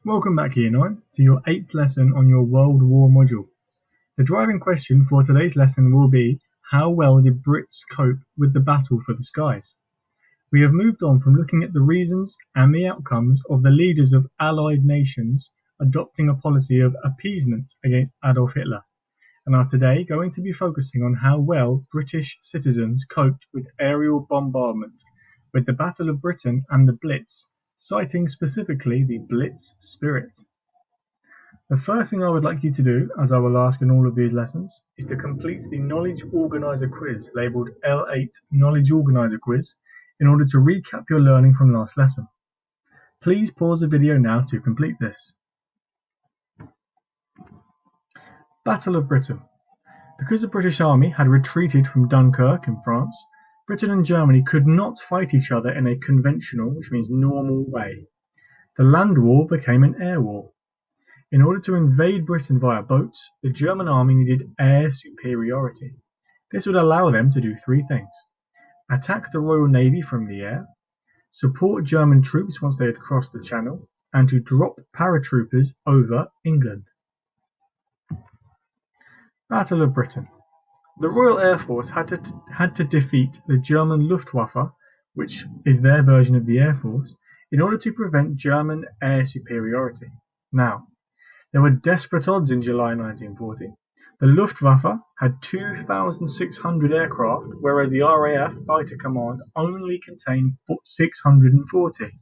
Welcome back, Year 9, to your 8th lesson on your World War module. The driving question for today's lesson will be, how well did Brits cope with the battle for the skies? We have moved on from looking at the reasons and the outcomes of the leaders of Allied nations adopting a policy of appeasement against Adolf Hitler, and are today going to be focusing on how well British citizens coped with aerial bombardment, with the Battle of Britain and the Blitz, citing specifically the Blitz spirit. The first thing I would like you to do, as I will ask in all of these lessons, is to complete the Knowledge Organizer quiz labelled L8 Knowledge Organizer quiz in order to recap your learning from last lesson. Please pause the video now to complete this. Battle of Britain. Because the British Army had retreated from Dunkirk in France, Britain and Germany could not fight each other in a conventional, which means normal, way. The land war became an air war. In order to invade Britain via boats, the German army needed air superiority. This would allow them to do three things: attack the Royal Navy from the air, support German troops once they had crossed the Channel, and to drop paratroopers over England. Battle of Britain. The Royal Air Force had to defeat the German Luftwaffe, which is their version of the Air Force, in order to prevent German air superiority. Now, there were desperate odds in July 1940. The Luftwaffe had 2,600 aircraft, whereas the RAF Fighter Command only contained 640.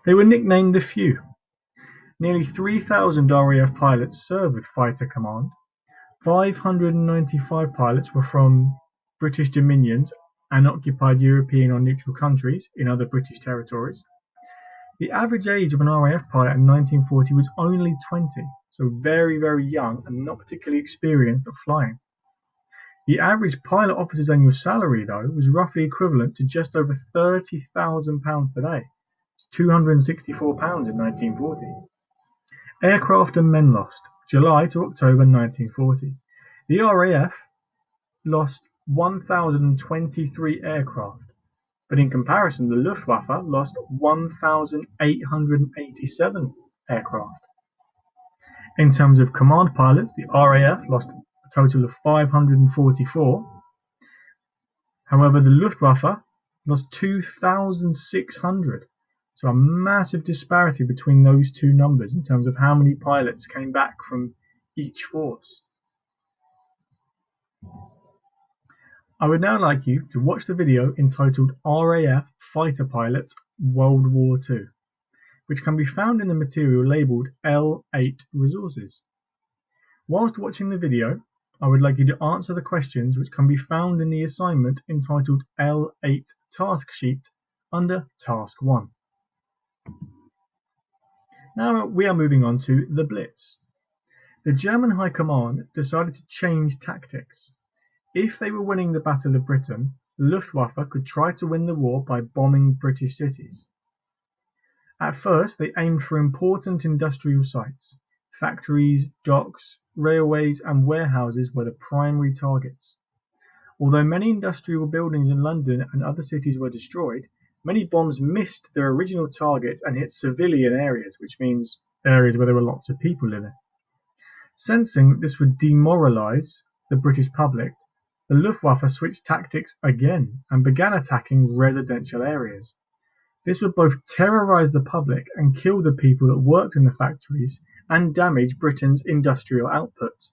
They were nicknamed the Few. Nearly 3,000 RAF pilots served with Fighter Command. 595 pilots were from British Dominions and occupied European or neutral countries in other British territories. The average age of an RAF pilot in 1940 was only 20, so very, very young and not particularly experienced at flying. The average pilot officer's annual salary, though, was roughly equivalent to just over £30,000 today. It's £264 in 1940. Aircraft and men lost, July to October 1940. The RAF lost 1,023 aircraft, but in comparison the Luftwaffe lost 1,887 aircraft. In terms of command pilots, the RAF lost a total of 544. However, the Luftwaffe lost 2,600. So a massive disparity between those two numbers in terms of how many pilots came back from each force. I would now like you to watch the video entitled RAF Fighter Pilots World War II, which can be found in the material labelled L8 Resources. Whilst watching the video, I would like you to answer the questions which can be found in the assignment entitled L8 Task Sheet under Task 1. Now we are moving on to the Blitz. The German High Command decided to change tactics. If they were winning the Battle of Britain, the Luftwaffe could try to win the war by bombing British cities. At first, they aimed for important industrial sites. Factories, docks, railways and warehouses were the primary targets. Although many industrial buildings in London and other cities were destroyed, many bombs missed their original target and hit civilian areas, which means areas where there were lots of people living. Sensing that this would demoralise the British public, the Luftwaffe switched tactics again and began attacking residential areas. This would both terrorise the public and kill the people that worked in the factories and damage Britain's industrial output.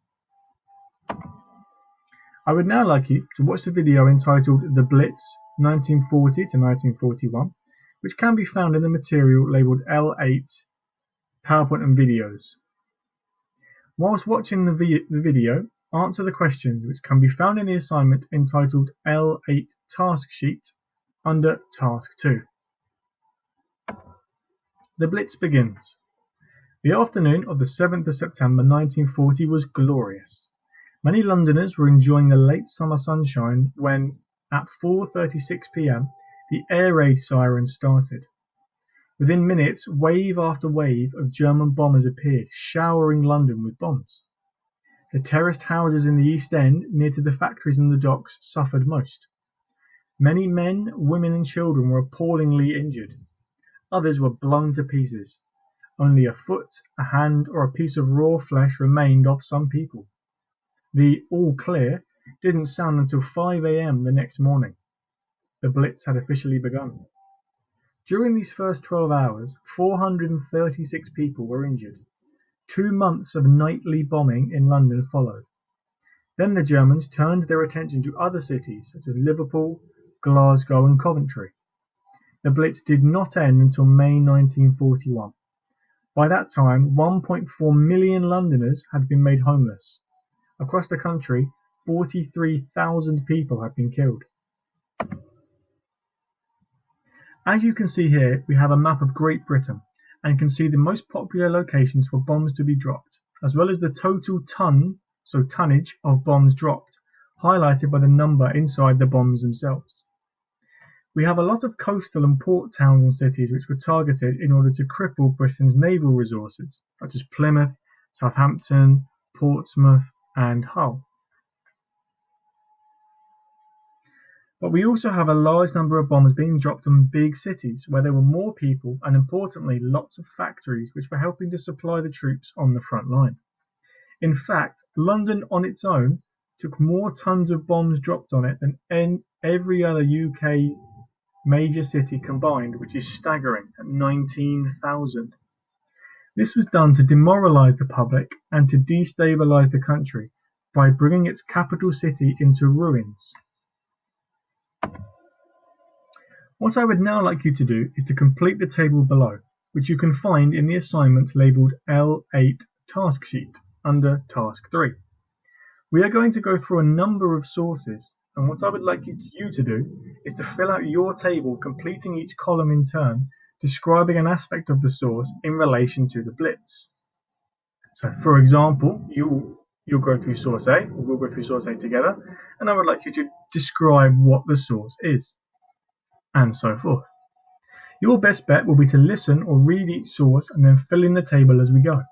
I would now like you to watch the video entitled The Blitz 1940 to 1941, which can be found in the material labelled L8 PowerPoint and Videos. Whilst watching the video, answer the questions which can be found in the assignment entitled L8 Task Sheet under Task 2. The Blitz begins. The afternoon of the 7th of September 1940 was glorious. Many Londoners were enjoying the late summer sunshine when, at 4:36 p.m., the air raid siren started. Within minutes, wave after wave of German bombers appeared, showering London with bombs. The terraced houses in the East End, near to the factories and the docks, suffered most. Many men, women and children were appallingly injured. Others were blown to pieces. Only a foot, a hand, or a piece of raw flesh remained of some people. The "all clear" didn't sound until 5 a.m. the next morning. The Blitz had officially begun. During these first 12 hours, 436 people were injured. 2 months of nightly bombing in London followed. Then the Germans turned their attention to other cities such as Liverpool, Glasgow, and Coventry. The Blitz did not end until May 1941. By that time, 1.4 million Londoners had been made homeless. Across the country, 43,000 people had been killed. As you can see here, we have a map of Great Britain and can see the most popular locations for bombs to be dropped, as well as the total tonnage of bombs dropped, highlighted by the number inside the bombs themselves. We have a lot of coastal and port towns and cities which were targeted in order to cripple Britain's naval resources, such as Plymouth, Southampton, Portsmouth, and Hull. But we also have a large number of bombs being dropped on big cities where there were more people and, importantly, lots of factories which were helping to supply the troops on the front line. In fact, London on its own took more tons of bombs dropped on it than every other UK major city combined, which is staggering at 19,000. This was done to demoralise the public and to destabilise the country by bringing its capital city into ruins. What I would now like you to do is to complete the table below, which you can find in the assignment labelled L8 Task Sheet under Task 3. We are going to go through a number of sources, and what I would like you to do is to fill out your table, completing each column in turn, describing an aspect of the source in relation to the Blitz. So, for example, you'll go through source A, or we'll go through source A together, and I would like you to describe what the source is, and so forth. Your best bet will be to listen or read each source and then fill in the table as we go.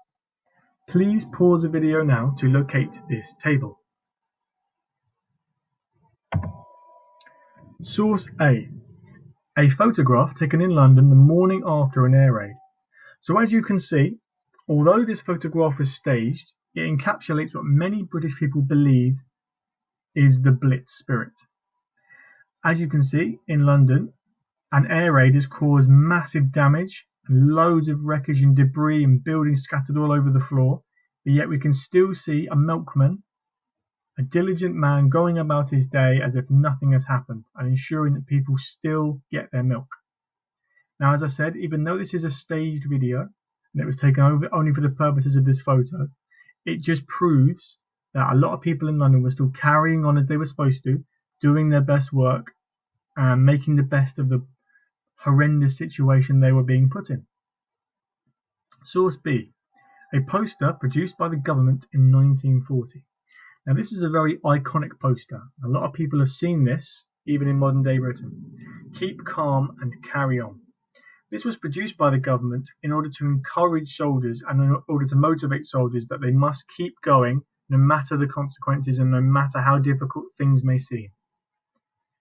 Please pause the video now to locate this table. Source A. A photograph taken in London the morning after an air raid. So as you can see, although this photograph was staged, it encapsulates what many British people believe is the Blitz spirit. As you can see, in London, an air raid has caused massive damage and loads of wreckage and debris and buildings scattered all over the floor, but yet we can still see a milkman, a diligent man going about his day as if nothing has happened and ensuring that people still get their milk. Now, as I said, even though this is a staged video and it was taken over only for the purposes of this photo, it just proves that a lot of people in London were still carrying on as they were supposed to, doing their best work and making the best of the horrendous situation they were being put in. Source B. A poster produced by the government in 1940. Now, this is a very iconic poster. A lot of people have seen this, even in modern day Britain. Keep calm and carry on. This was produced by the government in order to encourage soldiers and in order to motivate soldiers that they must keep going no matter the consequences and no matter how difficult things may seem.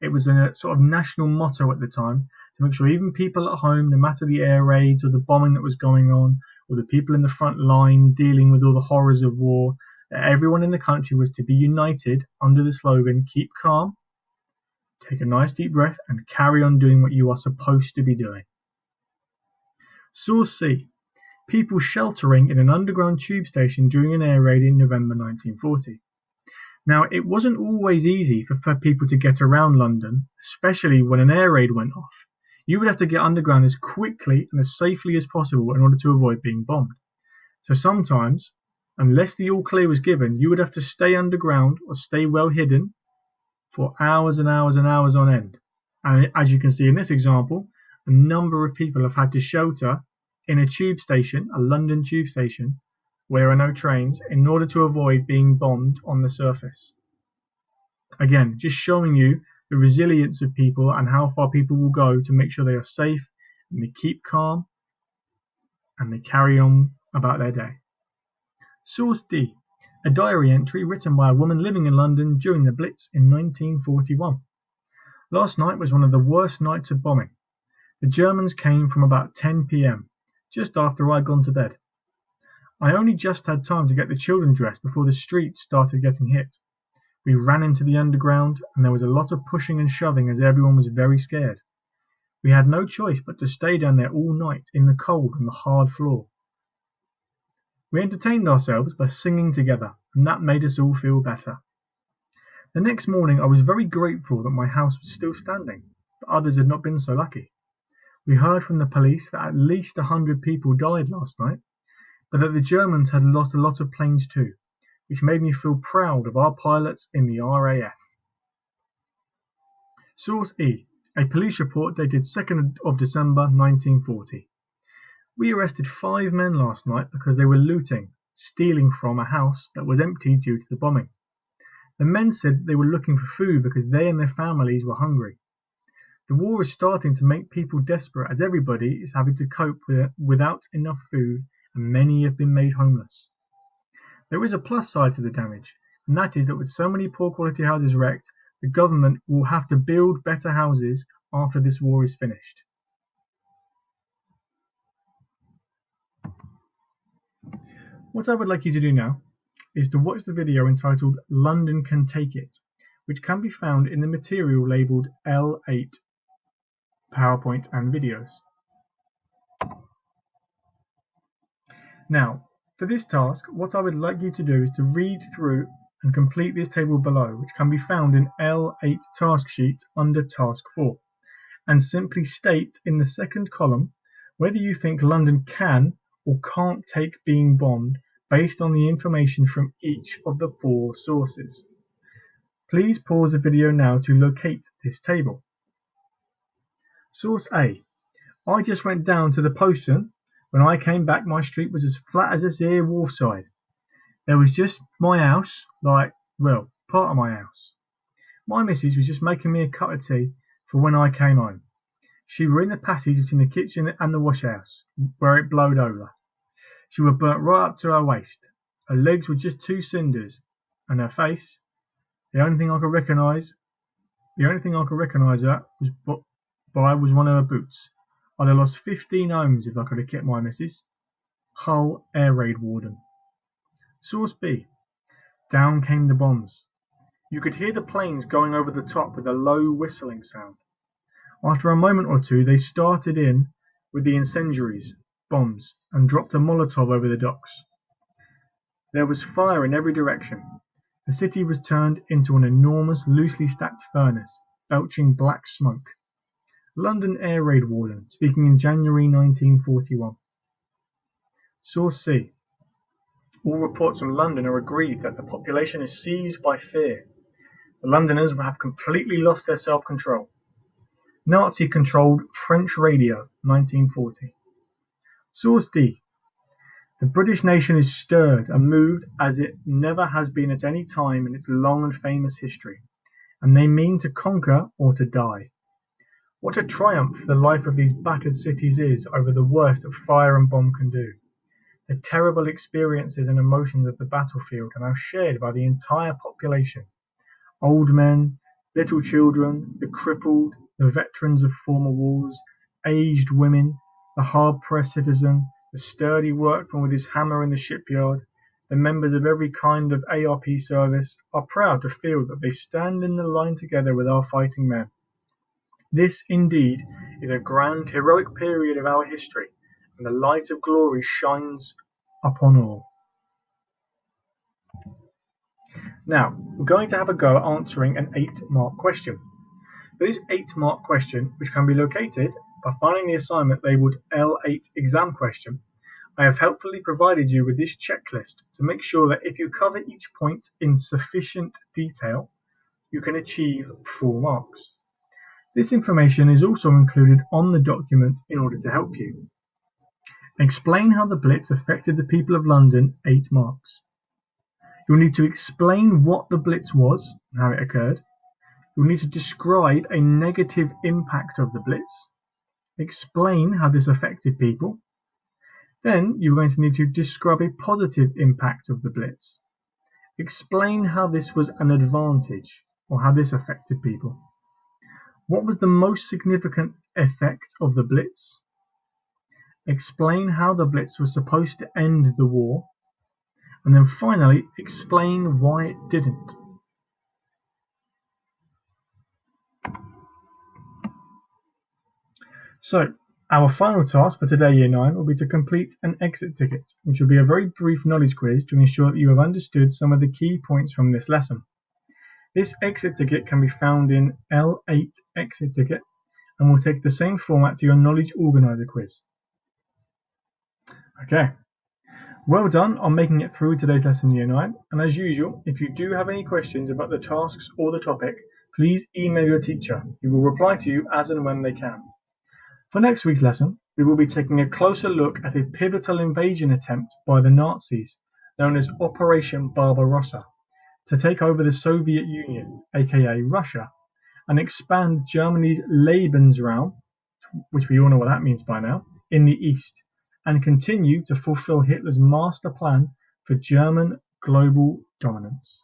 It was a sort of national motto at the time to make sure even people at home, no matter the air raids or the bombing that was going on, or the people in the front line dealing with all the horrors of war, that everyone in the country was to be united under the slogan, keep calm, take a nice deep breath, and carry on doing what you are supposed to be doing. Source C. People sheltering in an underground tube station during an air raid in November 1940. Now, it wasn't always easy for people to get around London, especially when an air raid went off. You would have to get underground as quickly and as safely as possible in order to avoid being bombed. So sometimes, unless the all clear was given, you would have to stay underground or stay well hidden for hours and hours and hours on end. And as you can see in this example, a number of people have had to shelter in a tube station, a London tube station, where there are no trains, in order to avoid being bombed on the surface. Again, just showing you the resilience of people and how far people will go to make sure they are safe and they keep calm and they carry on about their day. Source D. A diary entry written by a woman living in London during the Blitz in 1941. Last night was one of the worst nights of bombing. The Germans came from about 10 p.m. just after I had gone to bed. I only just had time to get the children dressed before the streets started getting hit. We ran into the underground, and there was a lot of pushing and shoving as everyone was very scared. We had no choice but to stay down there all night in the cold on the hard floor. We entertained ourselves by singing together, and that made us all feel better. The next morning I was very grateful that my house was still standing, but others had not been so lucky. We heard from the police that at least 100 people died last night, but that the Germans had lost a lot of planes too, which made me feel proud of our pilots in the RAF. Source E. A police report dated 2nd of December 1940. We arrested 5 men last night because they were looting, stealing from a house that was empty due to the bombing. The men said they were looking for food because they and their families were hungry. The war is starting to make people desperate as everybody is having to cope without enough food, and many have been made homeless. There is a plus side to the damage, and that is that with so many poor quality houses wrecked, the government will have to build better houses after this war is finished. What I would like you to do now is to watch the video entitled London Can Take It, which can be found in the material labelled L8 PowerPoint and videos. Now, for this task, what I would like you to do is to read through and complete this table below, which can be found in L8 task sheet under task 4, and simply state in the second column whether you think London can or can't take being bombed based on the information from each of the 4 sources. Please pause the video now to locate this table. Source A. I just went down to the postern. When I came back, my street was as flat as this here wharfside. There was just my house, part of my house. My missus was just making me a cup of tea for when I came home. She were in the passage between the kitchen and the wash house, where it blowed over. She were burnt right up to her waist. Her legs were just 2 cinders, and her face, the only thing I could recognise her was one of her boots. I'd have lost 15 homes if I could have kept my missus. Hull Air Raid Warden. Source B. Down came the bombs. You could hear the planes going over the top with a low whistling sound. After a moment or two, they started in with the incendiaries, bombs, and dropped a Molotov over the docks. There was fire in every direction. The city was turned into an enormous, loosely stacked furnace, belching black smoke. London Air Raid Warden, speaking in January 1941. Source C. All reports from London are agreed that the population is seized by fear. The Londoners have completely lost their self-control. Nazi-controlled French radio, 1940. Source D. The British nation is stirred and moved as it never has been at any time in its long and famous history, and they mean to conquer or to die. What a triumph the life of these battered cities is over the worst that fire and bomb can do. The terrible experiences and emotions of the battlefield are now shared by the entire population. Old men, little children, the crippled, the veterans of former wars, aged women, the hard-pressed citizen, the sturdy workman with his hammer in the shipyard, the members of every kind of ARP service are proud to feel that they stand in the line together with our fighting men. This, indeed, is a grand, heroic period of our history, and the light of glory shines upon all. Now, we're going to have a go at answering an 8-mark question. For this 8-mark question, which can be located by finding the assignment labelled L8 exam question, I have helpfully provided you with this checklist to make sure that if you cover each point in sufficient detail, you can achieve full marks. This information is also included on the document in order to help you. Explain how the Blitz affected the people of London, 8 marks. You'll need to explain what the Blitz was and how it occurred. You'll need to describe a negative impact of the Blitz. Explain how this affected people. Then you're going to need to describe a positive impact of the Blitz. Explain how this was an advantage, or how this affected people. What was the most significant effect of the Blitz? explain how the Blitz was supposed to end the war, and then finally explain why it didn't. So, our final task for today, Year 9, will be to complete an exit ticket, which will be a very brief knowledge quiz to ensure that you have understood some of the key points from this lesson. This exit ticket can be found in L8 exit ticket and will take the same format to your knowledge organizer quiz. Okay, well done on making it through today's lesson, Year 9, and as usual, if you do have any questions about the tasks or the topic, please email your teacher, who will reply to you as and when they can. For next week's lesson, we will be taking a closer look at a pivotal invasion attempt by the Nazis, known as Operation Barbarossa, to take over the Soviet Union, aka Russia, and expand Germany's Lebensraum, which we all know what that means by now, in the east, and continue to fulfill Hitler's master plan for German global dominance.